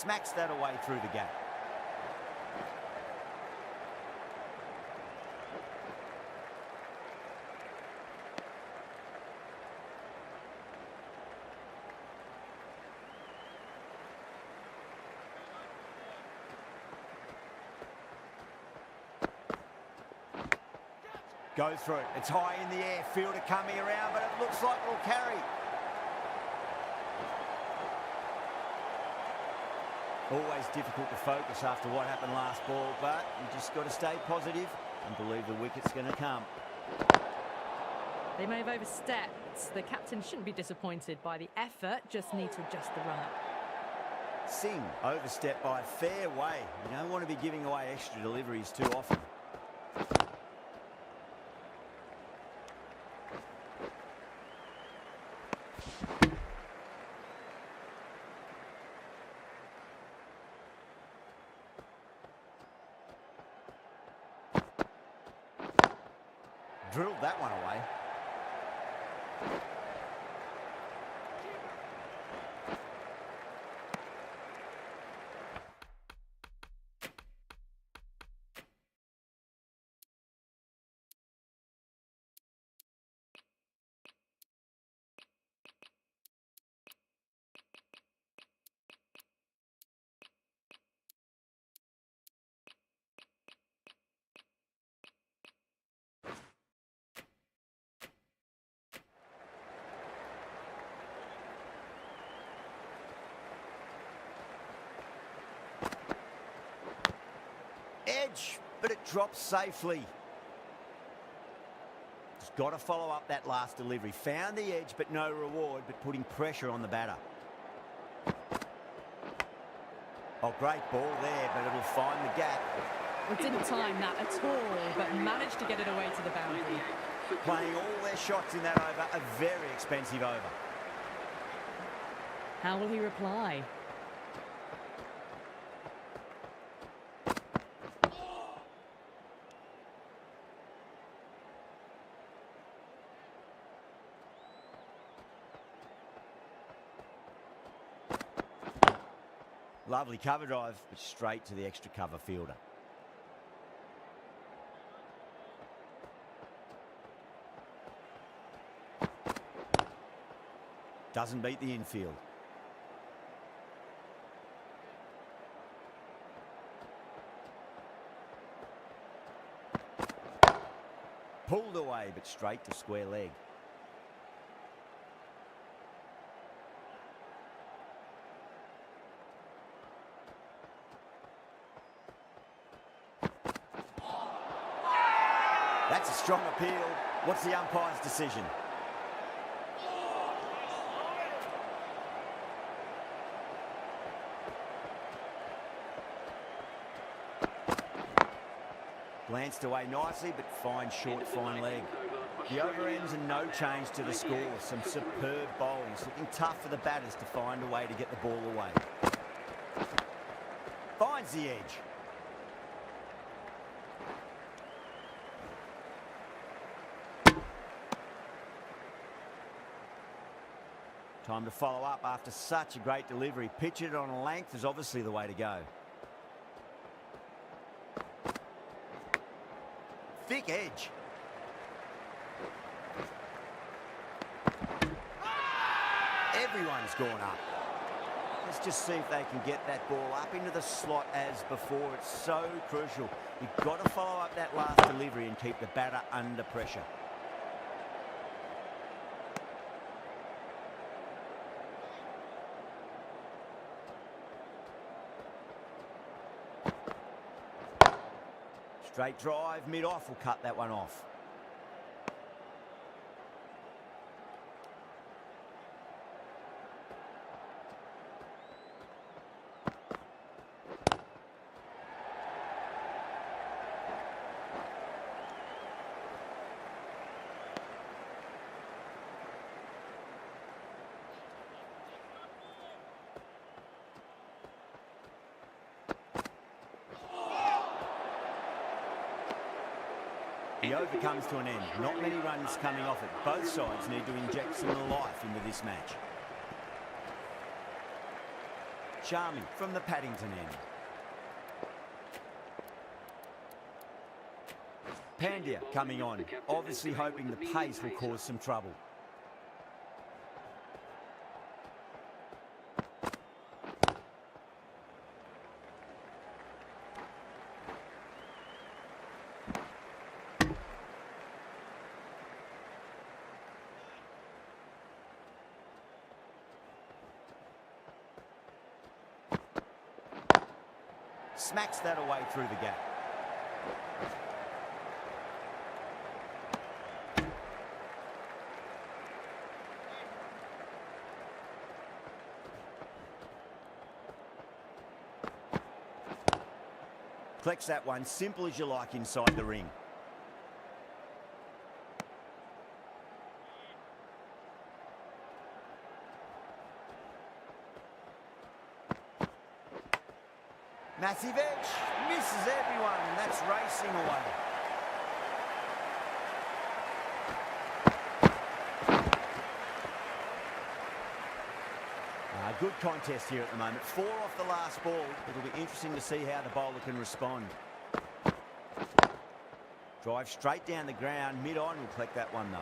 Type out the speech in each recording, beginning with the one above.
smacks that away through the gap. Go through it. It's high in the air. Fielder coming around, but it looks like it'll carry. Always difficult to focus after what happened last ball, but you just got to stay positive and believe the wicket's going to come. They may have overstepped. The captain shouldn't be disappointed by the effort, just need to adjust the run-up. Singh overstepped by a fair way. You don't want to be giving away extra deliveries too often. Drilled that one away. Edge, but it drops safely. Just got to follow up that last delivery. Found the edge, but no reward, but putting pressure on the batter. Oh, great ball there, but it'll find the gap. Well, didn't time that at all, but managed to get it away to the boundary. Playing all their shots in that over, a very expensive over. How will he reply? Lovely cover drive, but straight to the extra cover fielder. Doesn't beat the infield. Pulled away, but straight to square leg. That's a strong appeal. What's the umpire's decision? Glanced away nicely, but fine short, fine leg. The over ends and no change to the score. Some superb bowling. It's looking tough for the batters to find a way to get the ball away. Finds the edge. Time to follow up after such a great delivery. Pitch it on a length is obviously the way to go. Thick edge. Everyone's gone up. Let's just see if they can get that ball up into the slot as before. It's so crucial. You've got to follow up that last delivery and keep the batter under pressure. Straight drive, mid-off will cut that one off. The over comes to an end. Not many runs coming off it. Both sides need to inject some life into this match. Charming from the Paddington end. Pandya coming on, obviously hoping the pace will cause some trouble. Smacks that away through the gap. Collects that one, simple as you like inside the ring. Massive edge, misses everyone, and that's racing away. Good contest here at the moment. 4 off the last ball. It'll be interesting to see how the bowler can respond. Drive straight down the ground, mid-on will collect that one though.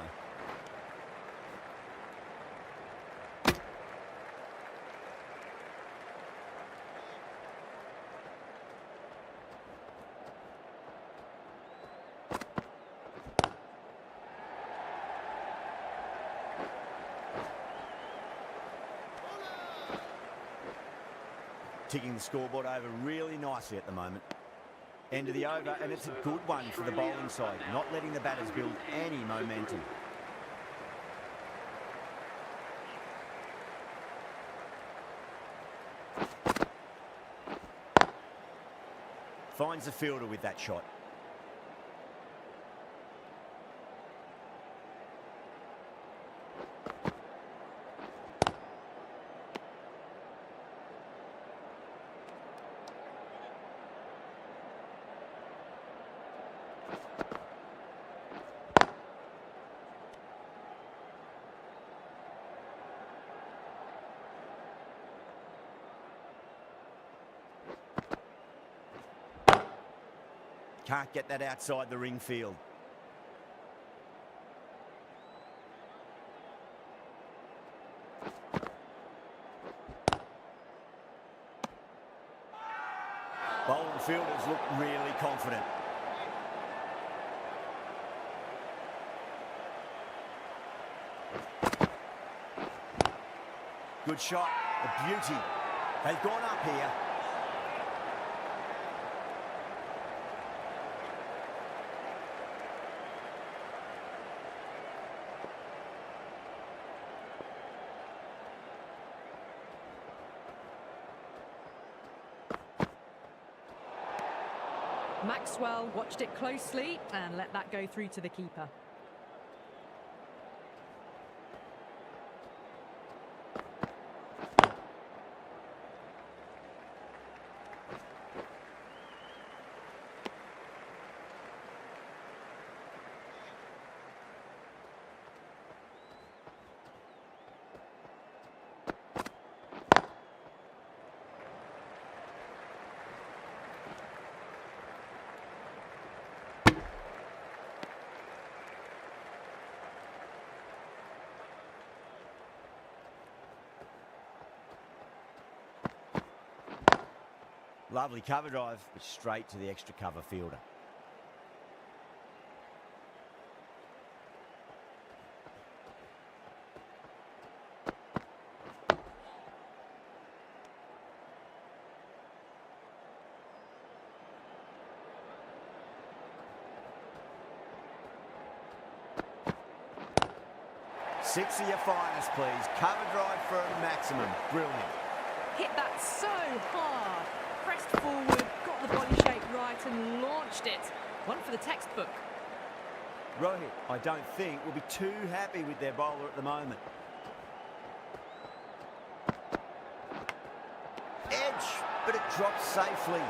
Ticking the scoreboard over really nicely at the moment. End of the over, and it's a good one for the bowling side, not letting the batters build any momentum. Finds the fielder with that shot. Can't get that outside the ring field. Bowling fielders look really confident. Good shot, a beauty. They've gone up here. Maxwell watched it closely and let that go through to the keeper. Lovely cover drive, but straight to the extra cover fielder. Six of your finest, please. Cover drive for a maximum. Brilliant. Hit that so hard. Pressed forward, got the body shape right and launched it. One for the textbook. Rohit, I don't think, will be too happy with their bowler at the moment. Edge, but it drops safely.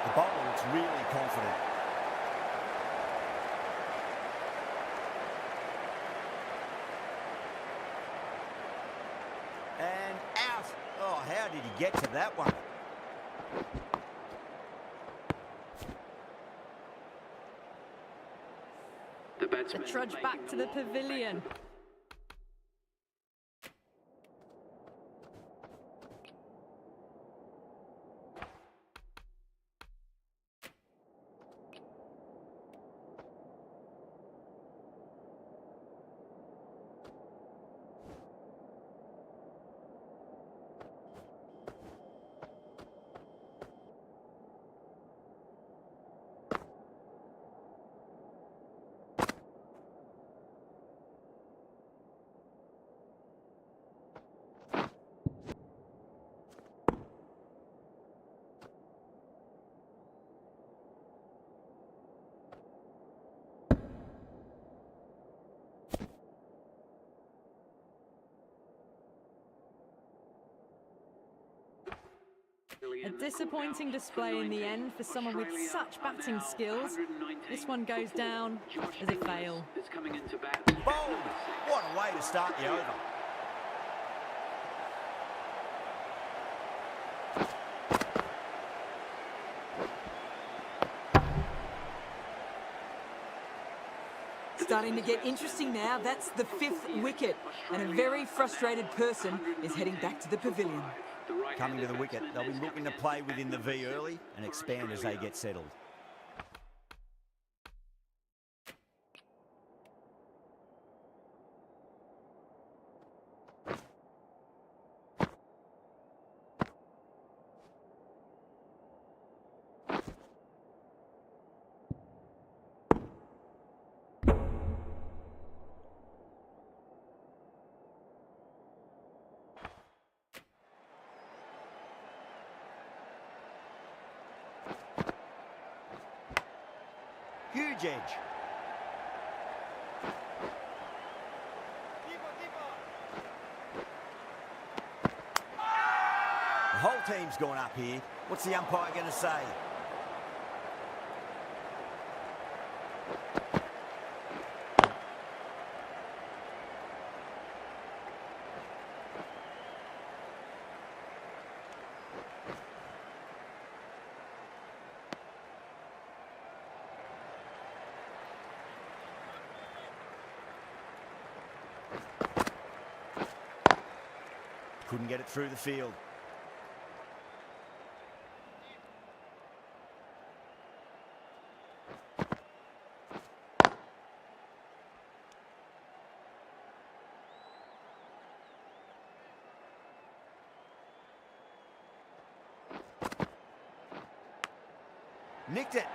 The bowler looks really confident. And out. Oh, how did he get to that one? The trudge back to the pavilion. A disappointing display in the end for someone with such batting skills. This one goes down as a fail. Bold! What a way to start the over. Starting to get interesting now. That's the 5th wicket, and a very frustrated person is heading back to the pavilion. Coming to the wicket, they'll be looking to play within the V early and expand as they get settled. Huge edge. The whole team's gone up here. What's the umpire going to say? Couldn't get it through the field. Nicked it.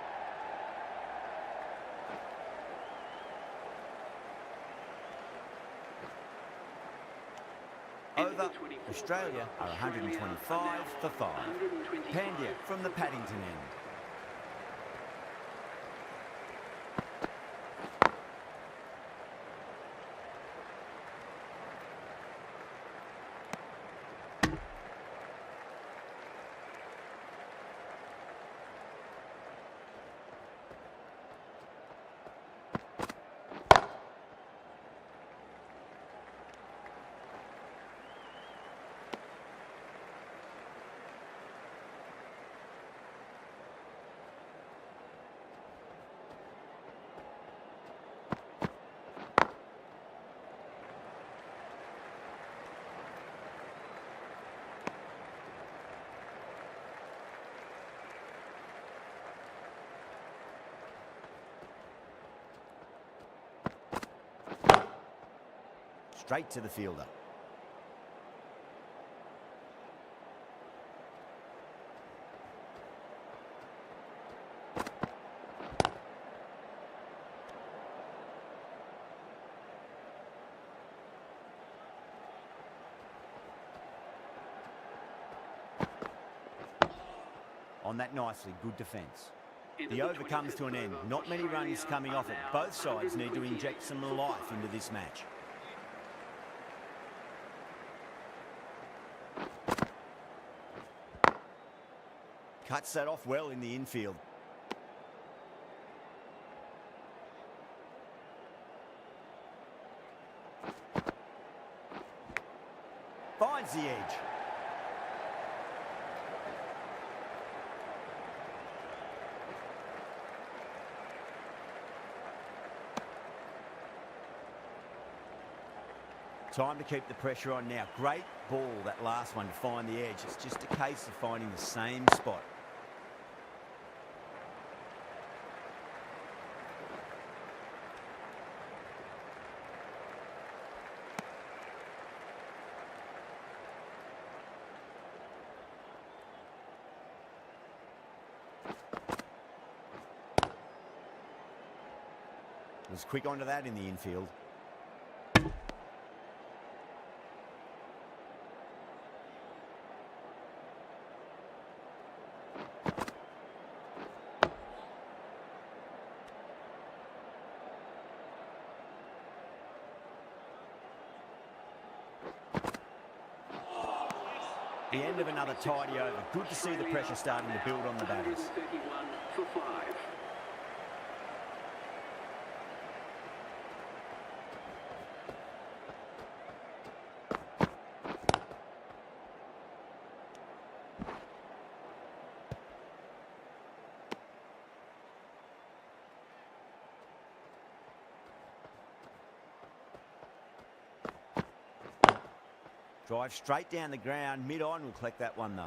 Over. Australia are 125 for 5. Pandya from the Paddington end. Straight to the fielder. On that nicely, good defence. The over comes to an end. Not many runs coming off it. Both sides need to inject some life into this match. Cuts that off well in the infield. Finds the edge. Time to keep the pressure on now. Great ball, that last one, to find the edge. It's just a case of finding the same spot. Was quick onto that in the infield. The end of another tidy over. Good to see the pressure starting to build on the batters. 31 for 5. Drive straight down the ground, mid-on, will collect that one though.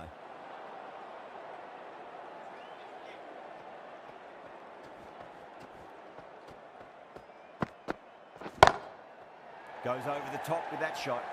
Goes over the top with that shot.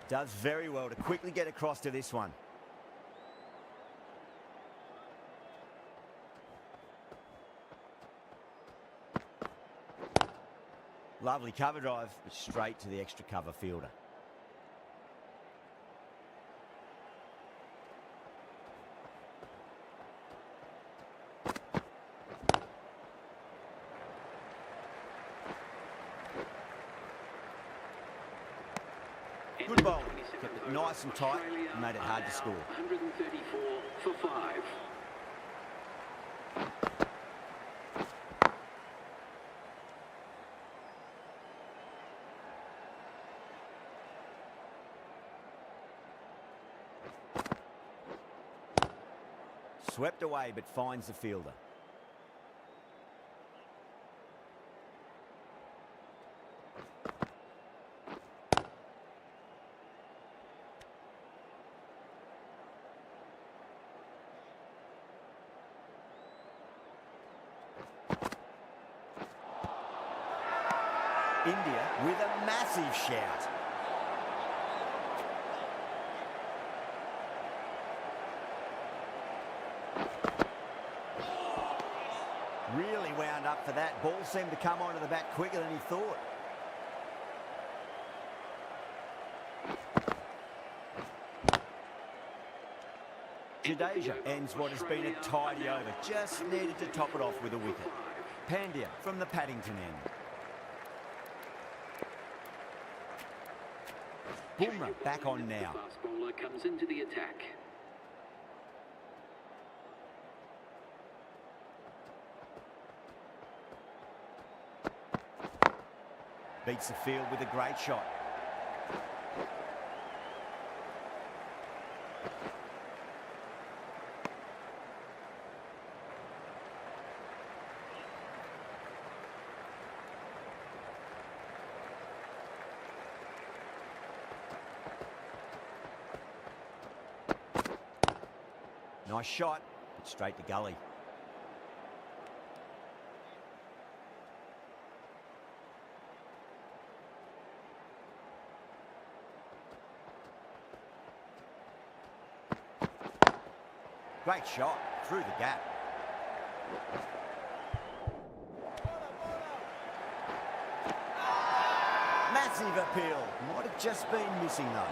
Does very well to quickly get across to this one. Lovely cover drive, but straight to the extra cover fielder. Good bowling, kept it nice and tight and made it hard to score. 134 for 5. Swept away but finds the fielder. India with a massive shout. Really wound up for that. Ball seemed to come onto the bat quicker than he thought. Jadeja ends what has been a tidy over. Just needed to top it off with a wicket. Pandya from the Paddington end. Bumrah back on now. Fast bowler comes into the attack. Beats the field with a great shot. Nice shot, but straight to gully. Great shot, through the gap. Massive appeal. Might have just been missing though.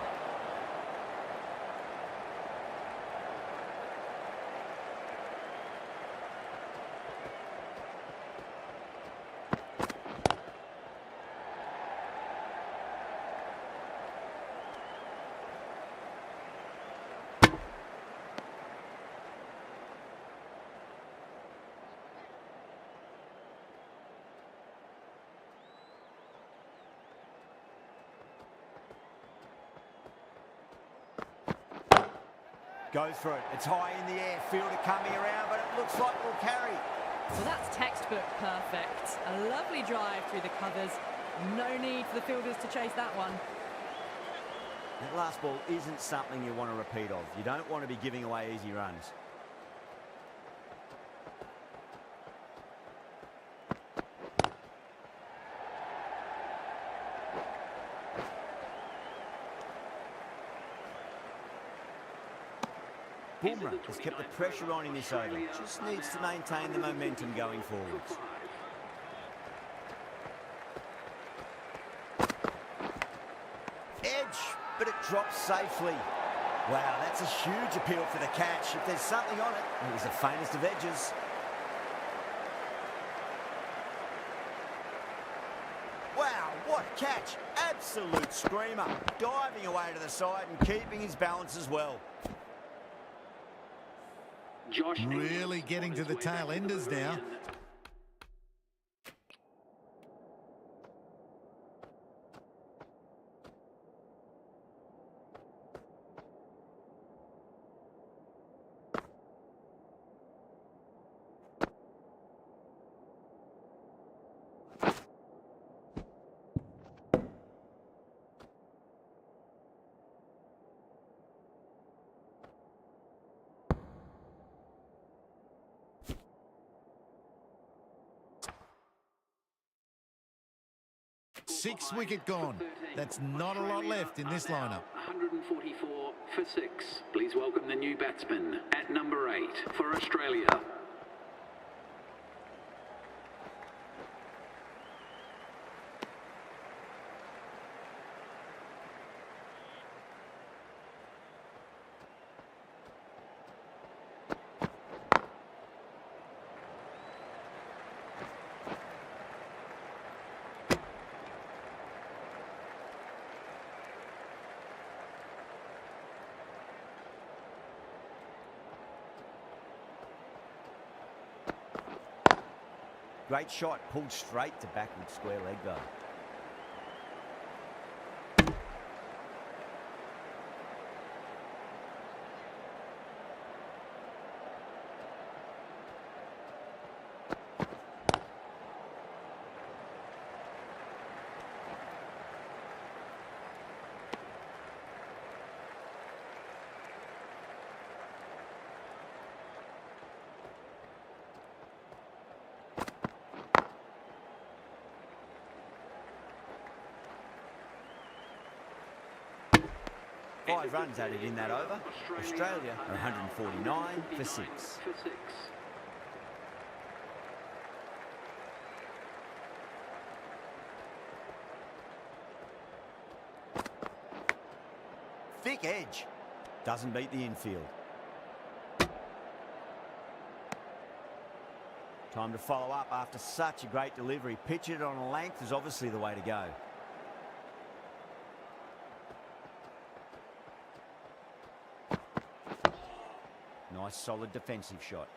Go for it. It's high in the air. Fielder coming around, but it looks like it'll carry. Well, that's textbook perfect. A lovely drive through the covers. No need for the fielders to chase that one. That last ball isn't something you want to repeat of. You don't want to be giving away easy runs. Boomer has kept the pressure on in this over. Just needs to maintain the momentum going forwards. Edge, but it drops safely. Wow, that's a huge appeal for the catch. If there's something on it, it was the faintest of edges. Wow, what a catch. Absolute screamer. Diving away to the side and keeping his balance as well. Really getting to the tail enders now. Six wicket gone. That's not a lot left in this lineup. 144 for 6. Please welcome the new batsman at number 8 for Australia. Great shot, pulled straight to backward square leg though. Five runs added in that over. Australia are 149 for 6. Thick edge. Doesn't beat the infield. Time to follow up after such a great delivery. Pitch it on a length is obviously the way to go. Nice solid defensive shot.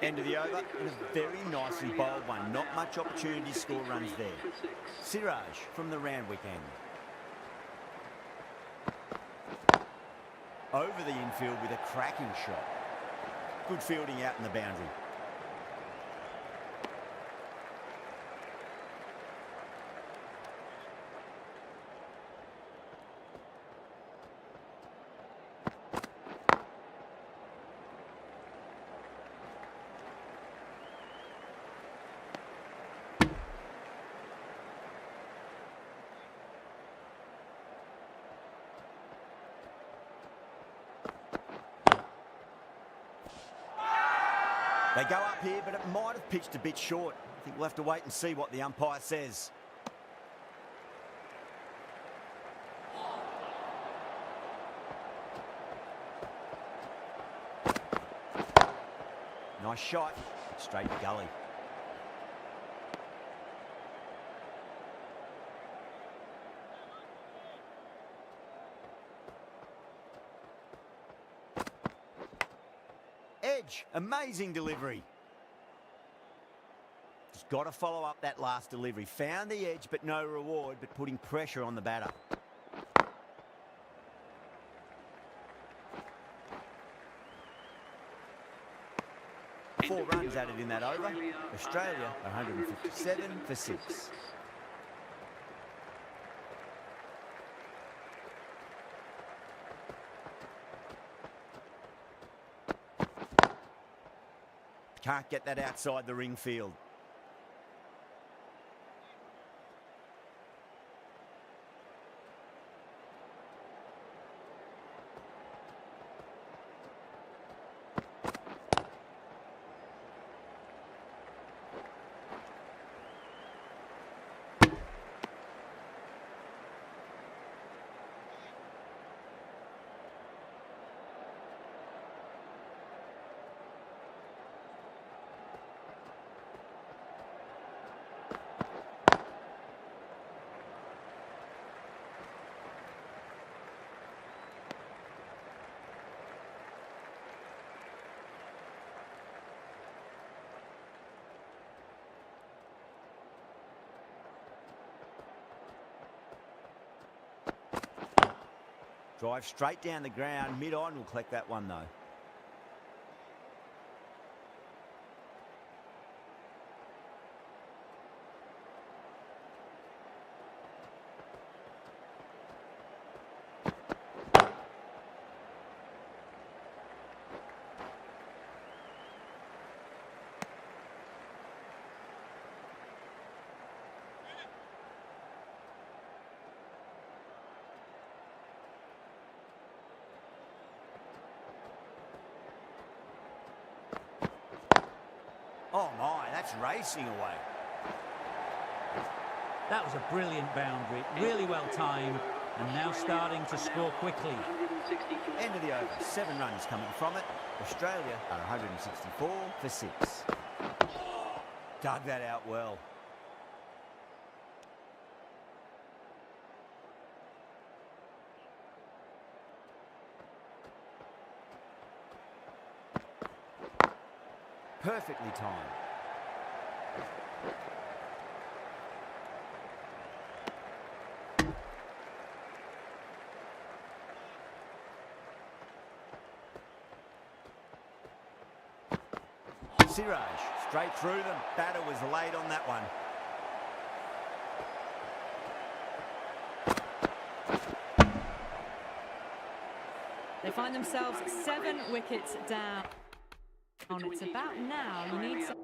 End of the over, and a very nicely bowled one. Not much opportunity to score runs there. Siraj from the Randwick end. Over the infield with a cracking shot. Good fielding out in the boundary. They go up here, but it might have pitched a bit short. I think we'll have to wait and see what the umpire says. Nice shot, straight to gully. Edge, amazing delivery. Just got to follow up that last delivery. Found the edge, but no reward, but putting pressure on the batter. Four runs added in that over. Australia, 157 for 6. Can't get that outside the ring field. Drive straight down the ground. Mid-on will collect that one though. Oh my, that's racing away. That was a brilliant boundary, really well timed, and now starting to score quickly. End of the over, 7 runs coming from it. Australia are 164 for 6. Dug that out well. Perfectly timed. Siraj, straight through them. Batter was late on that one. They find themselves 7 wickets down. It's about now. You need some...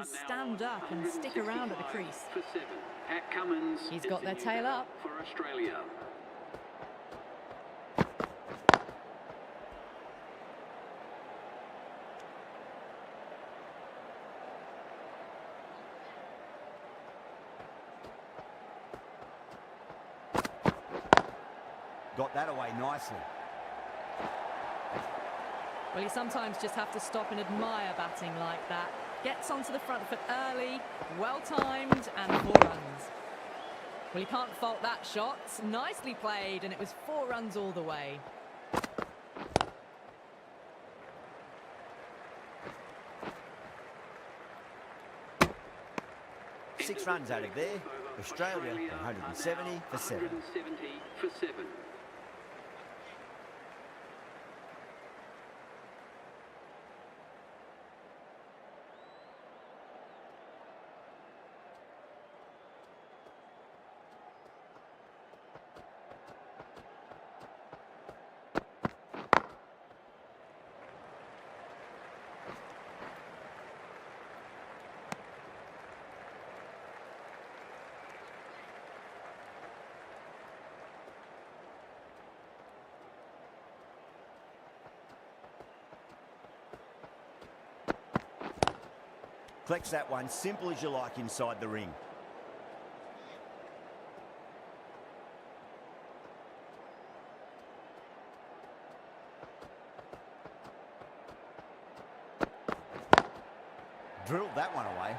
to stand up and stick around at the crease. For 7. Pat Cummins. He's got their tail up. For Australia. Got that away nicely. Well, you sometimes just have to stop and admire batting like that. Gets onto the front foot early, well-timed, and 4 runs. Well, you can't fault that shot. Nicely played, and it was 4 runs all the way. Six runs out of there. Australia 170 for 7. 170 for 7. Collects that one, simple as you like inside the ring. Drilled that one away.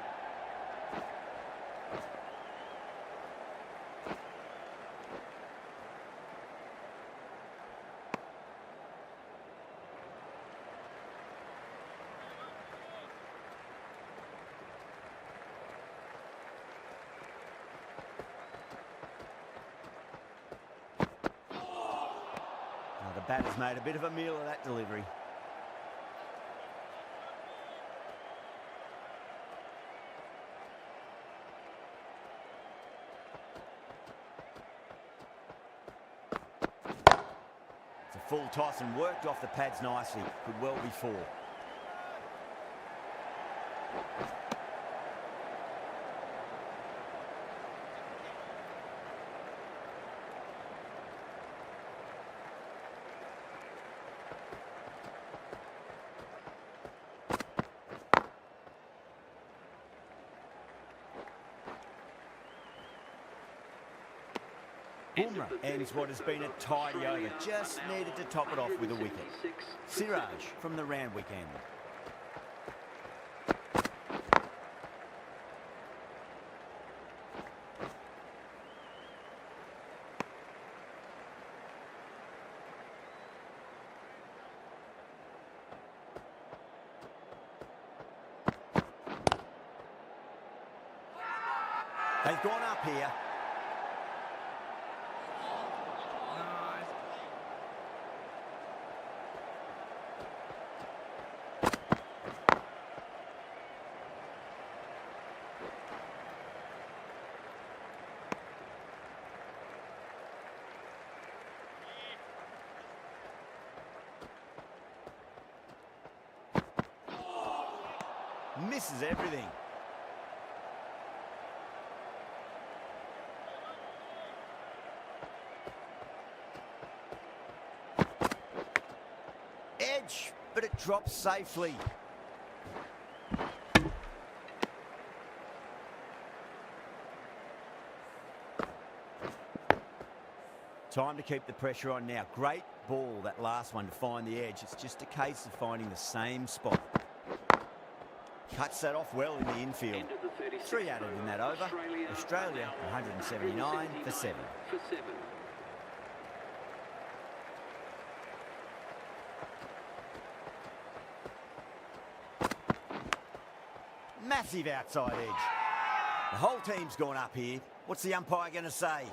The batter's made a bit of a meal of that delivery. It's a full toss and worked off the pads nicely. Could well be 4. Boomer ends what has been a tidy over. Just needed to top it off with a wicket. Siraj from the Randwick end. They've gone up here. Misses everything. Edge, but it drops safely. Time to keep the pressure on now. Great ball, that last one, to find the edge. It's just a case of finding the same spot. Cuts that off well in the infield. 3 added in that over. Australia 179 for 7. Massive outside edge. The whole team's gone up here. What's the umpire going to say?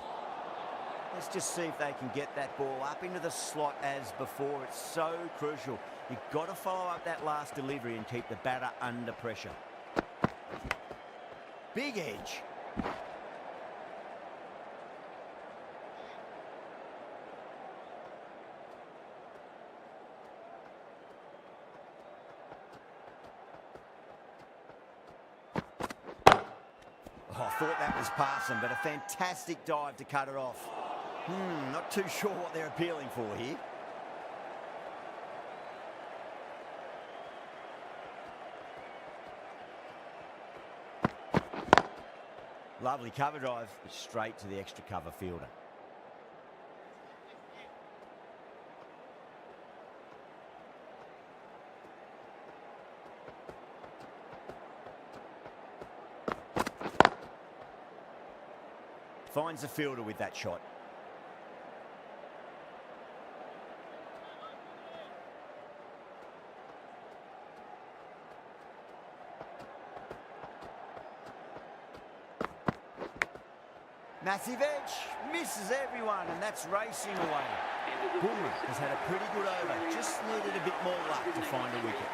Let's just see if they can get that ball up into the slot as before. It's so crucial. You've got to follow up that last delivery and keep the batter under pressure. Big edge. thought that was passing, but a fantastic dive to cut it off. Not too sure what they're appealing for here. Lovely cover drive, straight to the extra cover fielder. Finds the fielder with that shot. Massive edge, misses everyone, and that's racing away. Boomer has had a pretty good over, just needed a bit more luck to find a wicket.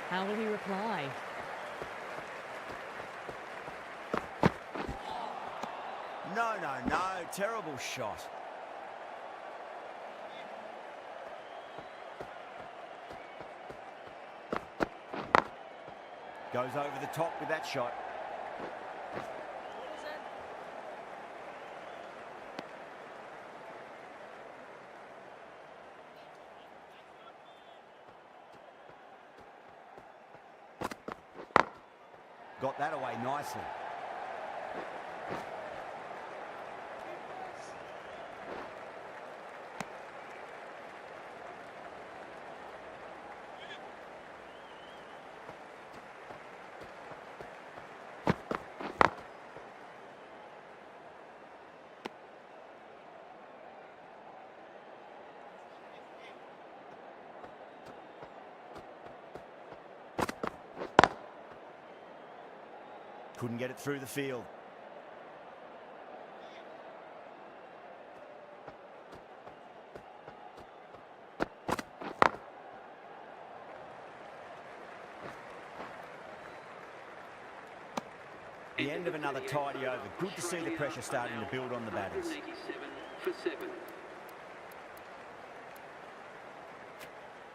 How will he reply? No, terrible shot. Goes over the top with that shot. Got that away nicely. Couldn't get it through the field. The end of another tidy over. Good to see the pressure starting to build on the batters. For 7.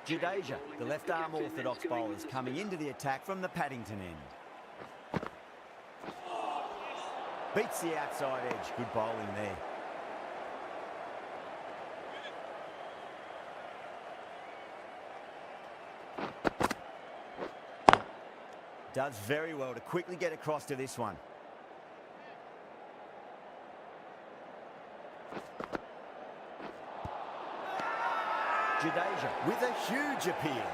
Jadeja, the left-arm orthodox bowler, is coming into the attack from the Paddington end. Beats the outside edge. Good bowling there. Does very well to quickly get across to this one. Jadeja with a huge appeal.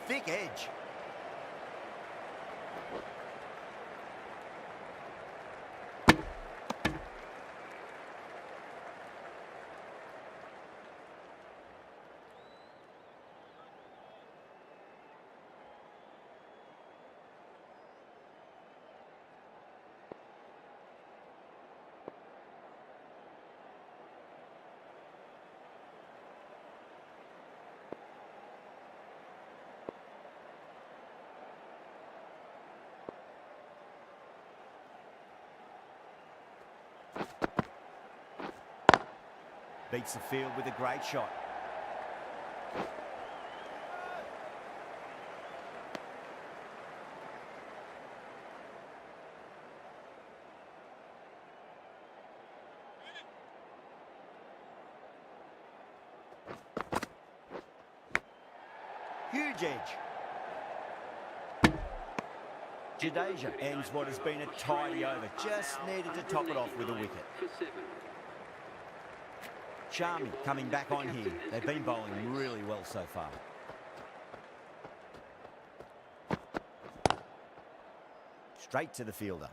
Thick edge. Beats the field with a great shot. Huge edge. Jadeja ends what has been a tidy over. Just needed to top it off with a wicket. Charmy coming back on here. They've been bowling really well so far. Straight to the fielder.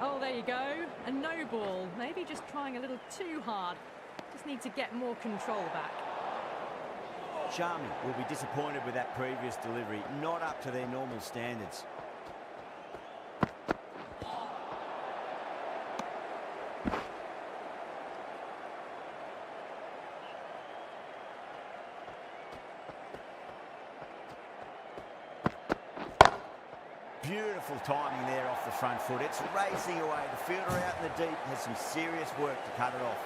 Oh, there you go. A no ball. Maybe just trying a little too hard. Just need to get more control back. Charmy will be disappointed with that previous delivery. Not up to their normal standards. Beautiful timing there off the front foot. It's racing away. The fielder out in the deep has some serious work to cut it off.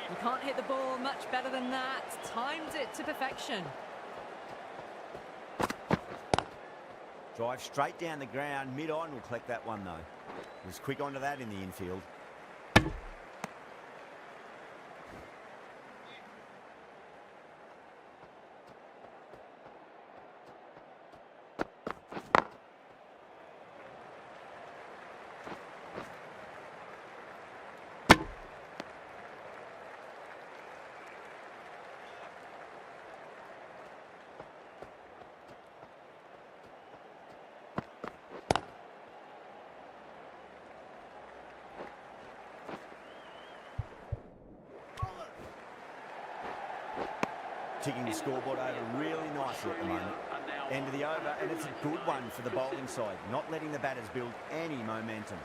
You can't hit the ball much better than that. Timed it to perfection. Drive straight down the ground. Mid-on will collect that one, though. He was quick onto that in the infield. Ticking the scoreboard over really nicely at the moment. End of the over, and it's a good one for the bowling side, not letting the batters build any momentum.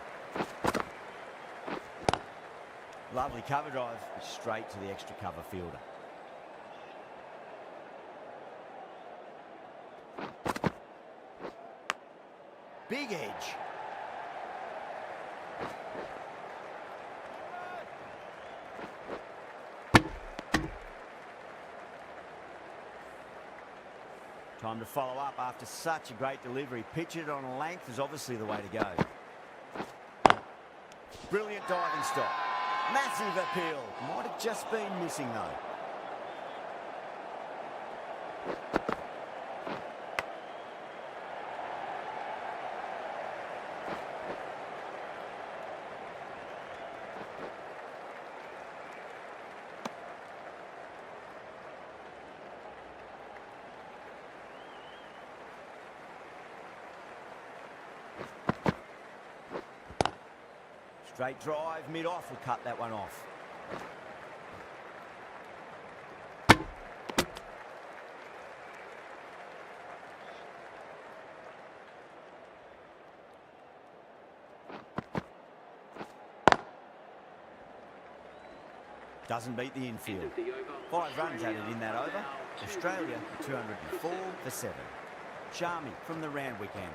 Lovely cover drive, straight to the extra cover fielder. Big edge. Time to follow up after such a great delivery. Pitch it on a length is obviously the way to go. Brilliant diving stop. Massive appeal. Might have just been missing though. Straight drive, mid-off will cut that one off. Doesn't beat the infield. 5 runs added in that over. Australia 204 for 7. Charming from the Randwick end.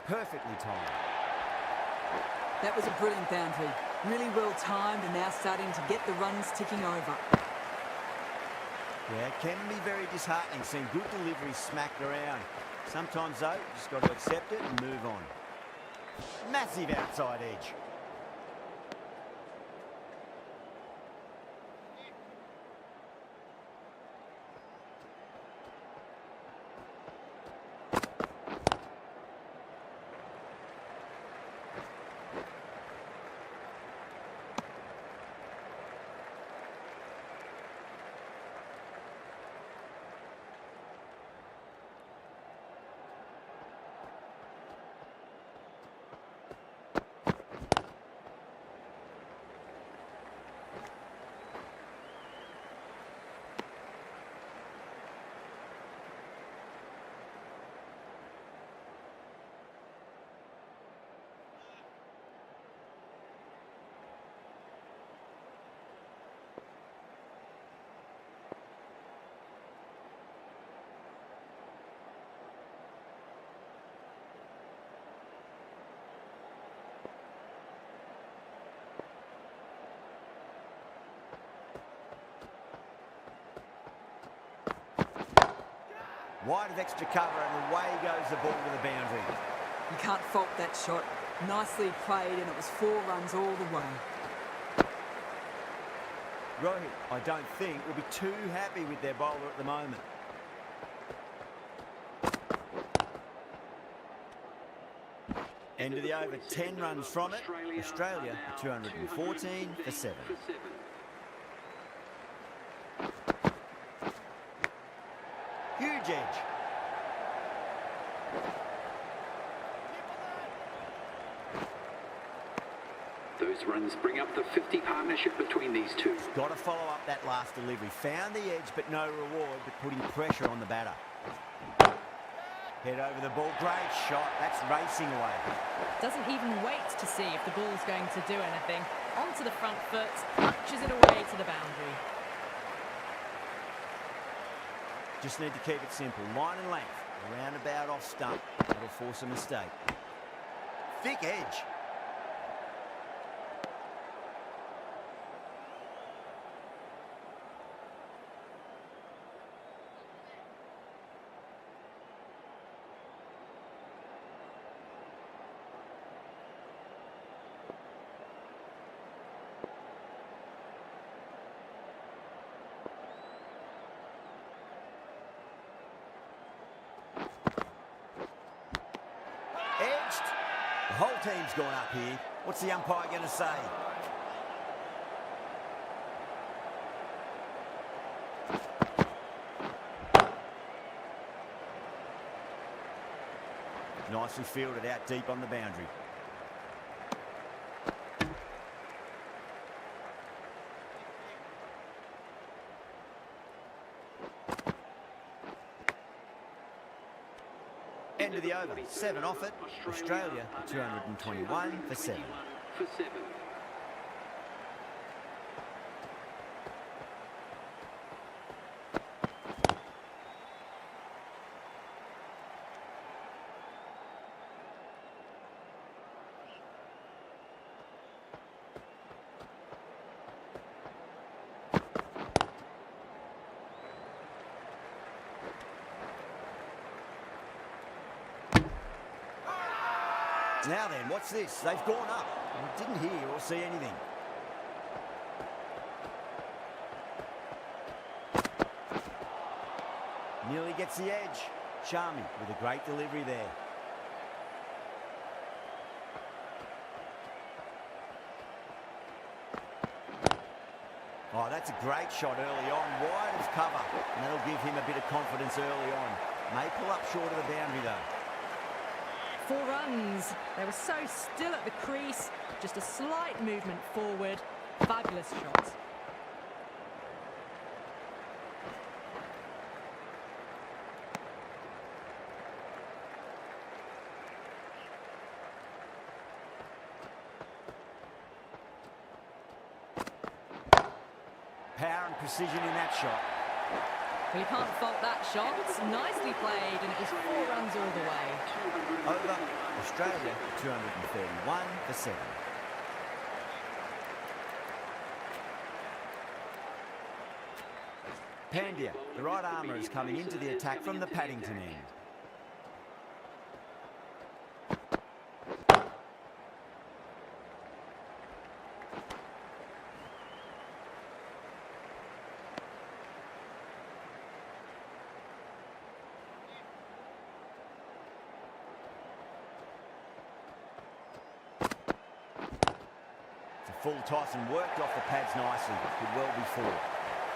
Perfectly timed. That was a brilliant boundary. Really well timed and now starting to get the runs ticking over. Yeah, it can be very disheartening seeing good deliveries smacked around. Sometimes though, you just got to accept it and move on. Massive outside edge. Wide of extra cover and away goes the ball to the boundary. You can't fault that shot. Nicely played and it was 4 runs all the way. Rohit, I don't think, will be too happy with their bowler at the moment. End of the over, 10 runs from it. Australia 214 for 7. Huge edge. Those runs bring up the 50 partnership between these two. Got to follow up that last delivery. Found the edge, but no reward, but putting pressure on the batter. Head over the ball. Great shot. That's racing away. Doesn't even wait to see if the ball's going to do anything. Onto the front foot, punches it away to the boundary. Just need to keep it simple. Line and length. Roundabout off stump. That'll force a mistake. Thick edge. Edged. The whole team's gone up here. What's the umpire going to say? Nicely fielded out deep on the boundary. End of the over. 7 off it. Australia 221 for 7. Now then, what's this? They've gone up. I didn't hear or see anything. Nearly gets the edge. Charmy with a great delivery there. Oh, that's a great shot early on. Wide of cover. And that'll give him a bit of confidence early on. May pull up short of the boundary though. 4 runs. They were so still at the crease. Just a slight movement forward. Fabulous shot. Power and precision in that shot. Well, you can't fault that shot. Nicely played, and it was 4 runs all the way. Over. Australia 231 for 7. Pandya, the right armour, is coming into the attack from the Paddington end. Full toss and worked off the pads nicely. Could well be 4.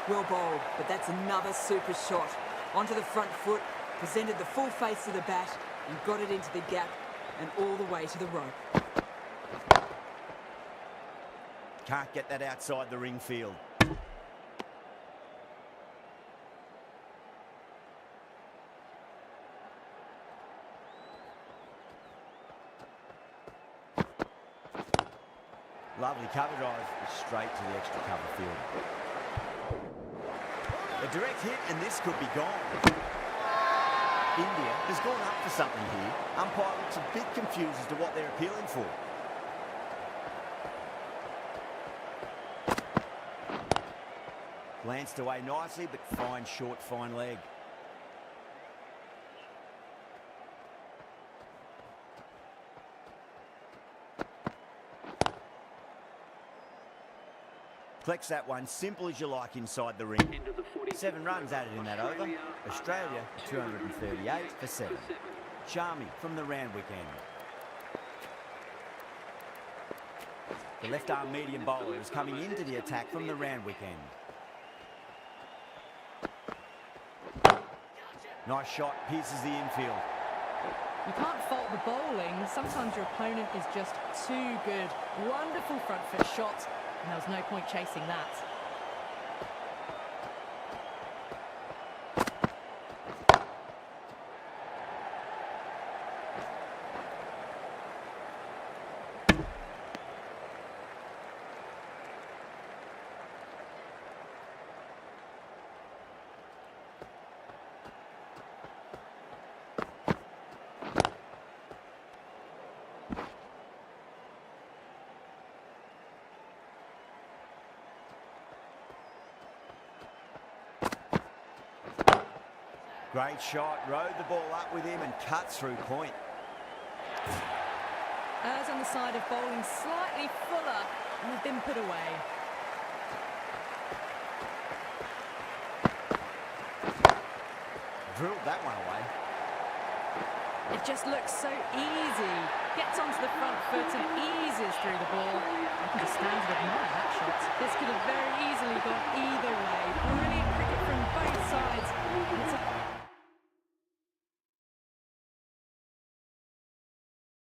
Well bowled, but that's another super shot. Onto the front foot, presented the full face of the bat, and got it into the gap and all the way to the rope. Can't get that outside the ring field. Lovely cover drive, straight to the extra cover field. A direct hit, and this could be gone. India has gone up for something here. Umpire looks a bit confused as to what they're appealing for. Glanced away nicely, but fine short, fine leg. Collects that one, simple as you like inside the ring. 7 runs added in that over. Australia 238 for 7. Charmy from the Randwick end. The left arm medium bowler is coming into the attack from the Randwick end. Nice shot, pierces the infield. You can't fault the bowling. Sometimes your opponent is just too good. Wonderful front foot shot. And there was no point chasing that. Great shot, rode the ball up with him and cut through point. Errs on the side of bowling slightly fuller, and they've been put away. Drilled that one away. It just looks so easy. Gets onto the front foot and eases through the ball. I can just stand and admire that shot. This could have very easily